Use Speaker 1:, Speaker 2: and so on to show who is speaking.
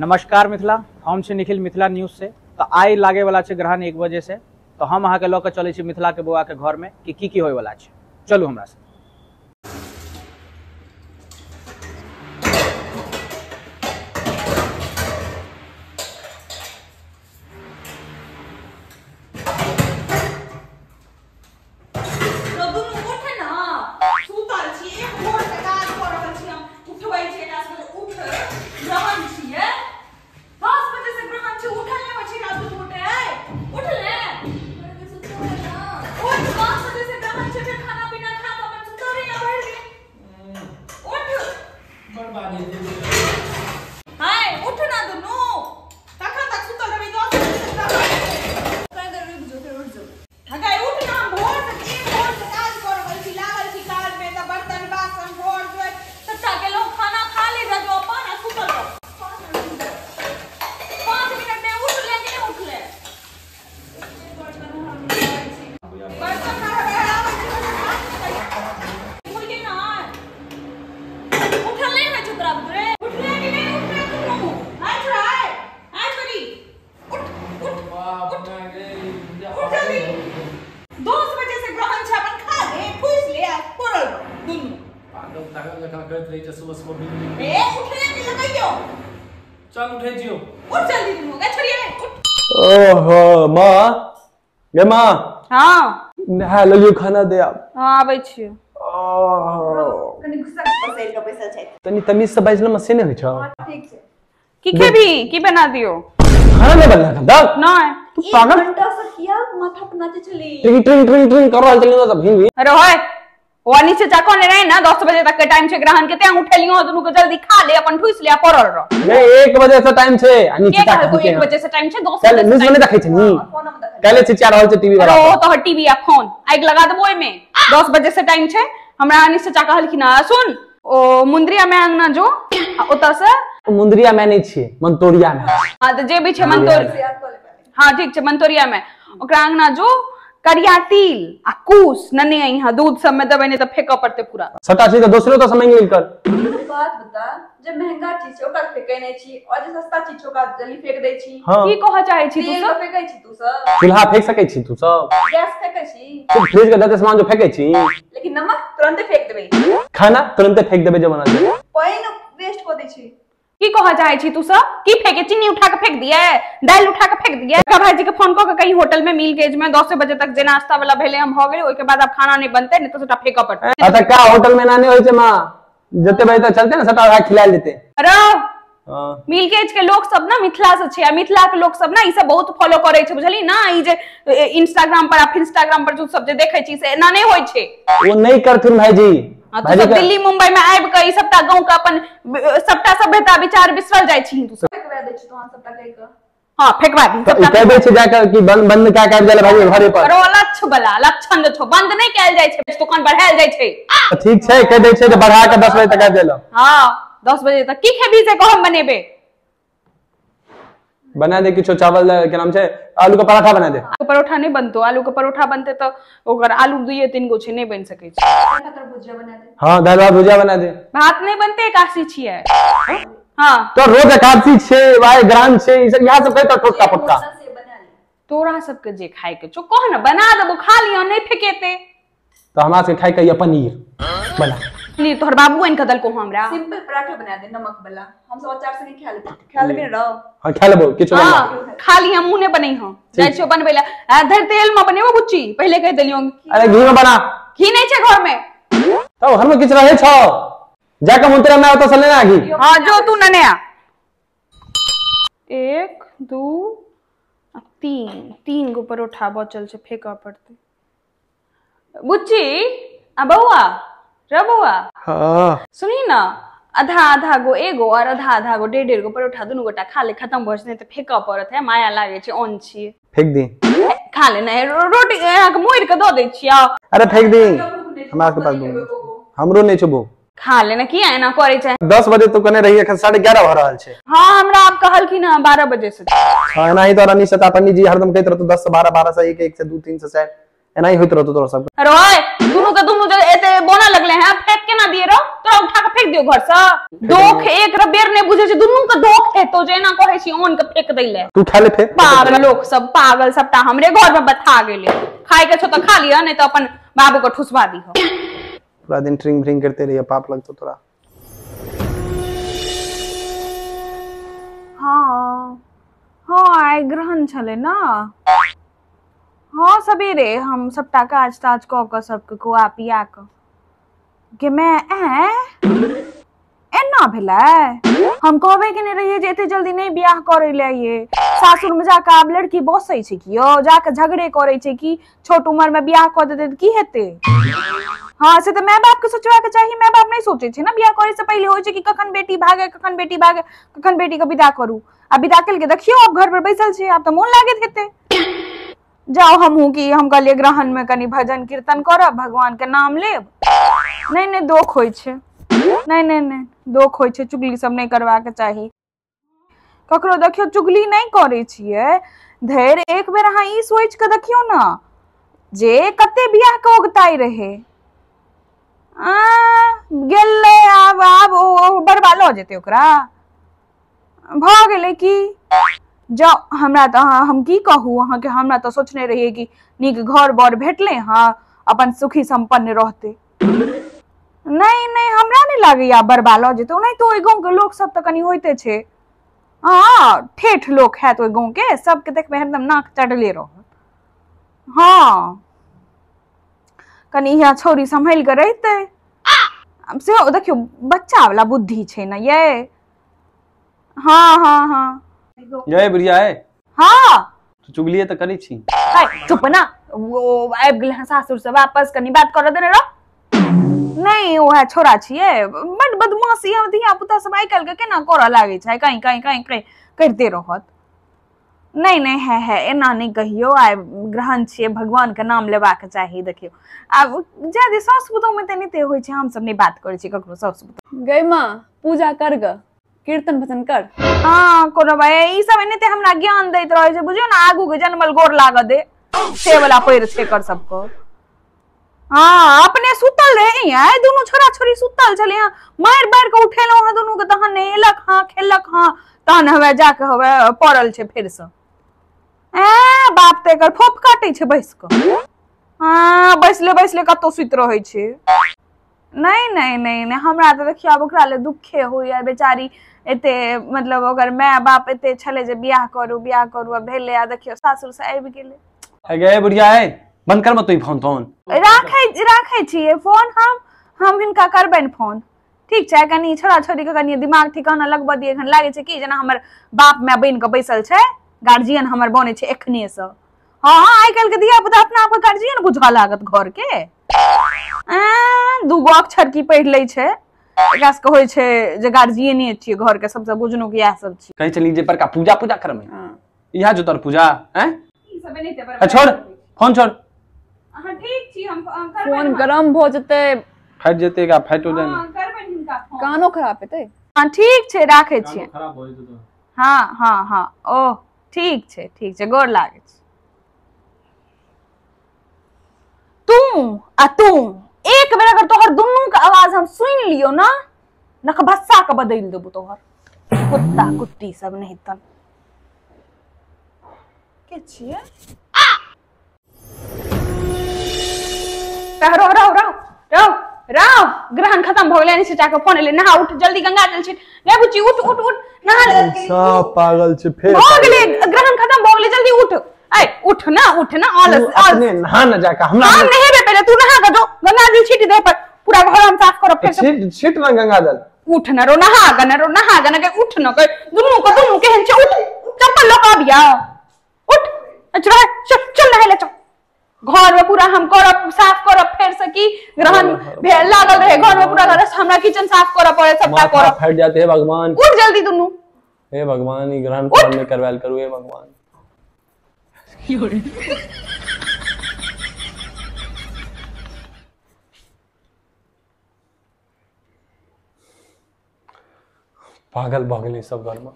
Speaker 1: नमस्कार मिथिला, हम छी निखिल मिथिला न्यूज से। तो आई लागे वाला छे ग्रहण 1 बजे से, तो हम अहाँ के लऽ के चले छी मिथिला के बौआ के घर में कि की होय वाला छे। चलू हमरा से।
Speaker 2: चल उठे जियो।
Speaker 3: उठ जल्दी तुम लोग छोड़िए उठ।
Speaker 2: ओहो मां, गे मां।
Speaker 3: हां
Speaker 2: नहा लियो, खाना दे आप।
Speaker 3: हां आबै छी।
Speaker 4: कनी गुस्सा पसेल का पैसा छै।
Speaker 2: तनी तमीज से बाजला मशीन होइ छ।
Speaker 4: ठीक छै।
Speaker 3: की खेबी की बना दियो?
Speaker 2: खाना नहीं बनना था दस
Speaker 3: नहीं
Speaker 2: तू पागल।
Speaker 4: घंटा से किया माथा पनाते चली।
Speaker 2: ट्रिंग ट्रिंग ट्रिंग ट्रिंग कर रहल चली सब हिंदी।
Speaker 3: अरे होय वानी से चाको ने रहे ना 10 बजे तक के टाइम छे ग्रहण के ते उठेलियो दुनु के जल्दी खा ले अपन ठुस ले पड़ल रह।
Speaker 2: नहीं 1 बजे से टाइम छे अनि
Speaker 3: के कहल को 1 बजे से टाइम छे 10
Speaker 2: चल
Speaker 3: बजे
Speaker 2: न्यूज़ में देखै छ नी काले से 4 रहल छे टीवी वाला।
Speaker 3: अरे तो टीवी या फोन आइग लगा देबो ओय में 10 बजे से टाइम छे। हमरा अनि से चा कहल कि ना सुन ओ मुंद्रिया में अंगना जो ओता से
Speaker 2: मुंद्रिया में नहीं छे मंतोरिया में।
Speaker 3: हां तो जे भी छे मंतोर हां ठीक छे मंतोरिया में ओकरा अंगना जो करिया तिल आ कूस नने यहाँ दूध सब में दबे ने तो फेंका पड़ते पूरा
Speaker 2: सटा चीज दोसरो तो समय मिल कर
Speaker 4: बात बता। जब महंगा चीज छै ओकरा फेकै नै छी और जे सस्ता चीज छै ओकरा जल्दी फेक दै छी।
Speaker 3: की कह चाहे छी तू सब?
Speaker 4: फेकै छी तू सब
Speaker 2: चूल्हा फेंक सकै छी तू सब,
Speaker 4: गैस फेकै छी
Speaker 2: तू फ्रिज के दते सामान जो फेंकै छी,
Speaker 4: लेकिन नमक तुरंत फेक देबै,
Speaker 2: खाना तुरंत फेंक देबै जब बना दे।
Speaker 4: पानी वेस्ट को दै छी।
Speaker 3: की कह चाहे छी तू सब? की फेंके चीनी उठा के फेंक दिए, दाल उठा के फेंक दिए? का भाई जी के फोन क के कहीं होटल में मिल गेज में 10 बजे तक जे नाश्ता वाला भेले हम हो गेले ओय के बाद अब खाना नहीं बनते नहीं तो सबटा फेंका पड़ते।
Speaker 2: अच्छा का होटल में नाने होय छै मां जते बजे तक चलते ना सबटा भाई खिला देते।
Speaker 3: अरे मिल गेज के लोग सब ना मिथिला से छै, मिथिला के लोग सब ना ई सब बहुत फॉलो करे छै बुझली ना। ई जे इंस्टाग्राम पर आ इंस्टाग्राम पर जो सब जे देखे छी से ना नहीं होय छै।
Speaker 2: वो नहीं करथुन भाईजी।
Speaker 3: तो सब दिल्ली मुंबई में आबि के ई सबटा गांव का अपन सबटा सभ्यता विचार बिसरल जाय छी तू सब।
Speaker 4: फेकवा दै छी तोहन सबटा कहि के।
Speaker 3: हां फेंकवा दी
Speaker 2: तो कह दे छै जाकर कि बंद क्या कर देले भाई घरे पर।
Speaker 3: अरे लक्ष्य वाला लक्षण जो बंद नहीं कैल जाय छै, दुकान बढ़ायल जाय छै।
Speaker 2: ठीक छै कह दे छै जे बढ़ा के 10 बजे तक कर देलो।
Speaker 3: हां 10 बजे तक की खेबी से कहम बनेबे?
Speaker 2: बना दे किछो चावल के नाम छै आलू का पराठा बना दे।
Speaker 3: आलू परोठा नहीं बनतो, आलू का परोठा बनते तो ओकर आलू 2-3 गो छै नहीं बन सकै छै।
Speaker 4: खातर भुजिया बना दे।
Speaker 2: हां दाल भात भुजिया बना दे।
Speaker 3: भात नहीं बनते एकादशी छिए। हां
Speaker 2: तो रोज एकादशी छै भाई ग्राम छै ई सब यहां सब कहै तो टोटका पटका
Speaker 4: से बना ले।
Speaker 3: तोरा सबके जे खाए के छो कह न बना देबो खा लियो नहीं फेकेते।
Speaker 2: तो हमरा से खाए के ये पनीर बना
Speaker 3: पनीर तोहर बाबू आइन के दलको हमरा।
Speaker 4: सिंपल पराठा बना दे नमक वाला। हम सब अचार से नहीं खा लेबे रहो।
Speaker 2: हां खा लेबो किछो बना।
Speaker 3: हां खा ली हम मुंह ने बनई हम जाय छो बनबे ला धर तेल में बनेबो बुच्ची पहले कह देलियो।
Speaker 2: अरे घी में बना।
Speaker 3: घी नहीं छे घर में
Speaker 2: तो घर में किछ रहे छो जाके मुंतरा में तो से लेना घी।
Speaker 3: हां जो तू नने आ 1 2 3 गो परोठा बचल छे फेंका पड़ते। बुच्ची आ बउआ रे बउआ
Speaker 2: हां
Speaker 3: सुनी ना आधा गो एगो और आधा गो 1.5 गो परोठा दुनु गोटा खा ले खत्म भ जने त फेंका पड़त है माया लागे छे ओन छी
Speaker 2: फेंक दी।
Speaker 3: खा ले ना रोटी यहाँ के मोड़ के दो दे छिया।
Speaker 2: अरे फेंक दी हमरा के पास दो हमरो नहीं छबो
Speaker 3: खा ले ना किया एना करे छै।
Speaker 5: 10 बजे तो कने रही एखन 11:30 भ रहल छै।
Speaker 3: हां हमरा आप कहल कि ना 12 बजे से।
Speaker 5: हां नहीं तो रानी सता पंडित जी हरदम कहत रहतो 10 से 12 12 से 1 1 से 2 3 से 4 एना ही होइत रहतो तोरा सब।
Speaker 3: रोय दोनों के दोनों जो एते बोना लगले हैं फेंक के ना दिए रो तोरा उठा के फेंक दियो घर से। दोख एक रबेर ने बुझे छै दोनों के दोख है तो जेना कहै छी ओन के फेंक दैले।
Speaker 5: तू खा ले फेर।
Speaker 3: पागल लोग सब पागल सबटा हमरे घर में बथा गेले। खाए के छो तो खा लिया नहीं तो अपन बाबू को ठुसवा दी हो।
Speaker 5: पूरा दिन ट्रिंग ब्रिंग करते रहिए पाप लगतो तोरा।
Speaker 3: हाँ हाँ आइ ग्रहण छले ना। हाँ सवेरे हम सबटा काज ताज क के सबके खुआ पिया के मैं एना भेलै हम कहबे कि नहीं रहिए जे एते जल्दी नहीं बियाह करे ले ये सासुर में जाके आब लड़की बसै छै कि यो जाके झगड़े करे छै कि छोट उम्र में बियाह क देते त की हेते। हाँ से तो माय बाप के सोचवा के चाहिए। माय बाप नहीं सोचे छै ना बियाह करे से पहले होय छै कि कखन बेटी भागे कखन बेटी भागे कखन बेटी के विदा करू। आ विदा कल के देखियो अब घर पर बैसल छै आब तो मोन लागत हेते। जाओ हमहू की हम कहलिए ग्रहण में कनी भजन कीर्तन करब भगवान के नाम लेब। नहीं नहीं दोख होय छै नहीं नहीं नहीं दोख होय छै चुगली सब नहीं करवा के चाही। ककरो देखियो चुगली नहीं करे छिए धैर एक बेर अहाँ ई सोच के देखियो ना जे कते बियाह के ओगताई रहे गेले आब बर्बाद हो जेते ओकरा भ गेले की। जाओ हमरा तो हम की कहू अहाँ के हमरा तो सोचने रहिए कि नीक घर बर भेटले हाँ अपन सुखी संपन्न रहते। नहीं नहीं हमरा नहीं लागैया बर्बाद हो जेते। नहीं तो ओइ गांव के लोग सब तो कनी होइते छे। हाँ ठेठ लोग है तो गांव के सबके देखबे एकदम नाक चढ़ले रह। हाँ कनी यहाँ छोरी संभल के रहते से देखियो बच्चा वाला बुद्धि छे ना ये। हाँ हाँ हाँ
Speaker 5: ये बुढ़िया है।
Speaker 3: हाँ
Speaker 5: तू चुगलिए तो करी छी।
Speaker 3: चुप ना वो आबि गेल हैं सासुर से वापस कनी बात कर देने रहो। नहीं वो है छोरा छिए बड बदमाशी हम धिया पुता सब आइ काल के केना करऽ लागे छै कहीं कहीं कहीं कहीं करते रहत। नहीं नहीं है एना नहीं कहियो आइ ग्रहण छिए भगवान के नाम लेबा के चाहिए। देखियो आब ज्यादा सास पुतोह में तेनिते होय छै हम सब नहीं बात करे छी ककरो सास पुतोह।
Speaker 4: गई माँ पूजा कर ग कीर्तन भजन कर।
Speaker 3: हाँ कोनो भाई ई सब एनेते हमरा ज्ञान दैत रहे छै बुझियो ना आगू के जन्मल गोर लाग दे से वाला पैर छै कर सबको। हाँ अपने सुतल रहे हैं दोनों छोरा छोरी सुतल छले हैं मार बार के उठेलौ हैं दोनों के तहन नहेलक हाँ खेलक हाँ तहन हवे जाके हवे पड़ल छै फेर से। बाप ते एकर फोप काटे छै बैस के। हाँ बैसले कतो सुत रहे छै। नहीं नहीं नहीं नहीं हमरा तो देखियो अब ओकरा ले दुखे होइया बेचारी एते मतलब अगर माय बाप एते छले जे बियाह करू भेले आ देखियो सासुर से आबि गेले।
Speaker 5: है गे बुढ़िया है बंद कर मत तू फोन तोन
Speaker 3: राखे छिए फोन हम हिनका करबैन फोन ठीक छै कनी छोरा छोरी के कनी दिमाग ठिकाना लगबा दिए एखन लागे छै कि जेना हमर बाप माय बन के बैसल छै गार्जियन हमर बने छै एखने से। हाँ हाँ आइ काल के धिया पुता अपना आप गार्जियन बुझा लागत घर के। दूगो अक्षर की पढ़ ले छै एकरा से होय छै जे गार्जियने छिए घर के सबसे बुझनु के इएह सब छै।
Speaker 5: कहि चली जे पर का पूजा करमे इहा जो तोर पूजा हैं
Speaker 3: ई सब नहीं ते
Speaker 5: छोड़ फोन छोड़।
Speaker 3: हां ठीक छी हम
Speaker 4: फोन गरम भ जते
Speaker 5: फाइट जेते का फाइट हो जाए।
Speaker 3: हां करबैन हिनका फोन
Speaker 4: कानो खराब हेते।
Speaker 3: हां ठीक छै राखे छी।
Speaker 5: खराब हो जेते तो
Speaker 3: हाँ हाँ हाँ ओ ठीक छै गोर लागे छै। तू एक बेर अगर तोहर दुनू के आवाज हम सुन लियो ना नखबस्सा के बदल देबो तोहर कुत्ता कुत्ती सब नहीं तन के छिए। रहो ग्रहण खत्म भ गेलै नीचे जाके फोन ले नहा उठ जल्दी गंगा जल छिट गे बुच्ची उठ नहा ले।
Speaker 5: सब पागल छै फेर
Speaker 3: भ गेलै ग्रहण खत्म भ गेलै जल्दी उठ उठ ना आलस
Speaker 5: अपने नहा न जाके हमरा
Speaker 3: हम नहेबे पहले तू नहा के जो गंगा जल छिट दे पर पूरा घर हम साफ करब फिर
Speaker 5: छिट ना गंगा जल
Speaker 3: उठ न रो नहा गन के उठ न के दुनू केहन छै उठ चप्पल लो का बिया उठ चल नहा ले चल घर में पूरा हम करब साफ करब फेर से की ग्रहण लागल रहे घर में पूरा हमरा किचन साफ करब पड़े सबटा करब
Speaker 5: फट जाते हैं भगवान
Speaker 3: उठ जल्दी दुनू
Speaker 5: हे भगवान ई ग्रहण पर में करवाल करू हे भगवान। पागल भ गेलै सब घर में।